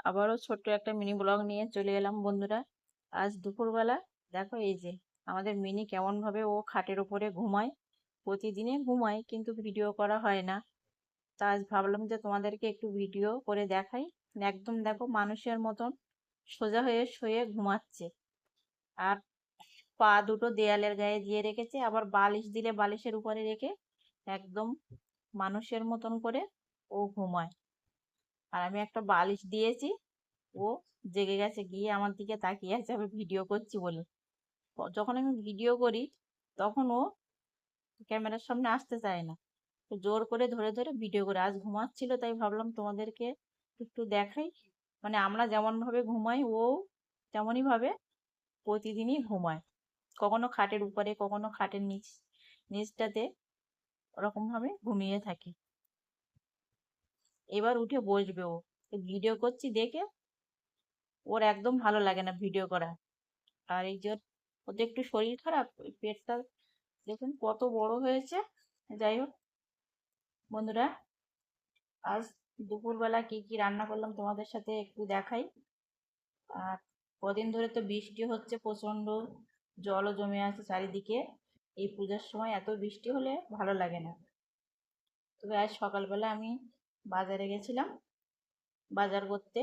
আবারও ছোট্ট একটা মিনি ব্লগ নিয়ে চলে এলাম বন্ধুরা। আজ দুপুরবেলা দেখো এই যে আমাদের মিনি কেমন ভাবে ও খাটের উপরে ঘুমায়। প্রতিদিনে ঘুমায় কিন্তু ভিডিও করা হয় না। তা আজ ভাবলাম যে তোমাদেরকে একটু ভিডিও করে দেখাই। একদম দেখো মানুষের মতন সোজা হয়ে শুয়ে ঘুমাচ্ছে। আর পা দুটো দেয়ালের গায়ে দিয়ে রেখেছে, আবার বালিশ দিলে বালিশের উপরে রেখে একদম মানুষের মতন করে ও ঘুমায়। আর আমি একটা বালিশ দিয়েছি, ও জেগে গেছে, গিয়ে আমার দিকে তাকিয়ে আছে আমি ভিডিও করছি বলে। যখন আমি ভিডিও করি তখন ও ক্যামেরার সামনে আসতে চায় না, তো জোর করে ধরে ধরে ভিডিও করে। আজ ঘুমাচ্ছিল তাই ভাবলাম তোমাদেরকে একটু দেখাই। মানে আমরা যেমন ভাবে ঘুমাই ও তেমনই ভাবে প্রতিদিনই ঘুমায়। কখনো খাটের উপরে, কখনো খাটের নিচটাতে ওরকম ভাবে ঘুমিয়ে থাকে। এবার উঠে বসবে ও, ভিডিও করছি দেখে ওর একদম ভালো লাগে না ভিডিও করা। আর এই যে ওদের একটু শরীর খারাপ, ওই পেটটা দেখুন কত বড় হয়েছে। যাই হোক বন্ধুরা, আজ দুপুরবেলা কি কি রান্না করলাম তোমাদের সাথে একটু দেখাই। আর কদিন ধরে তো বৃষ্টি হচ্ছে প্রচন্ড, জলও জমে আছে চারিদিকে। এই পূজার সময় এত বৃষ্টি হলে ভালো লাগে না। তবে আজ সকালবেলা আমি বাজারে গেছিলাম বাজার করতে,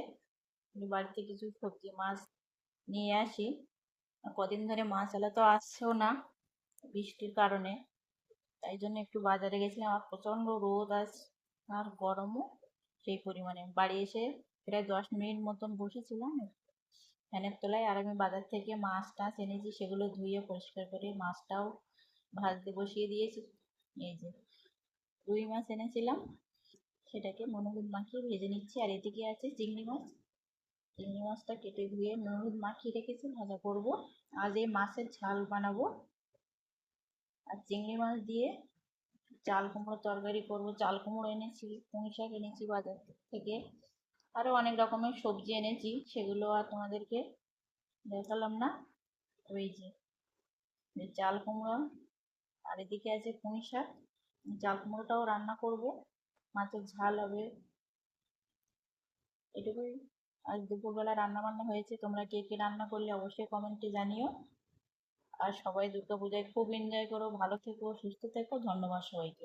বাড়িতে কিছু সবজি মাছ নিয়ে আসি। কদিন ধরে মাছওয়ালা তো আসছেও না বৃষ্টির কারণে, তাই জন্য একটু বাজারে গেছিলাম। আর প্রচন্ড রোদ আজ, আর গরমও সেই পরিমাণে। বাড়ি এসে প্রায় 10 মিনিট মতন বসেছিলাম ফ্যানের তলায়। আর আমি বাজার থেকে মাছ টাছ এনেছি, সেগুলো ধুয়ে পরিষ্কার করে মাছটাও ভাজতে বসিয়ে দিয়েছি। এই যে রুই মাছ এনেছিলাম, সেটাকে নুন হলুদ মাখিয়ে ভেজে নিচ্ছি। আর এদিকে আছে চিংড়ি মাছ, চিংড়ি মাছটা কেটে ধুয়ে নুন হলুদ মাখিয়ে রেখেছি, ভাজা করব। আজ এই মাছের ঝাল বানাবো। আর চিংড়ি মাছ দিয়ে চাল কুমড়ো তরকারি করব। চাল কুমড়ো এনেছি, পুঁই শাক এনেছি বাজার থেকে, আরও অনেক রকমের সবজি এনেছি, সেগুলো আর তোমাদেরকে দেখালাম না। ওই যে চাল কুমড়ো, আর এদিকে আছে পুঁই শাক। চাল কুমড়োটাও রান্না করব, মাছের ঝাল হবে। এটুকুই আজ দুপুরবেলা রান্না বান্না হয়েছে। তোমরা কে কে রান্না করলে অবশ্যই কমেন্টে জানিও। আর সবাই দুর্গাপূজায় খুব এনজয় করো, ভালো থেকো, সুস্থ থেকো। ধন্যবাদ সবাইকে।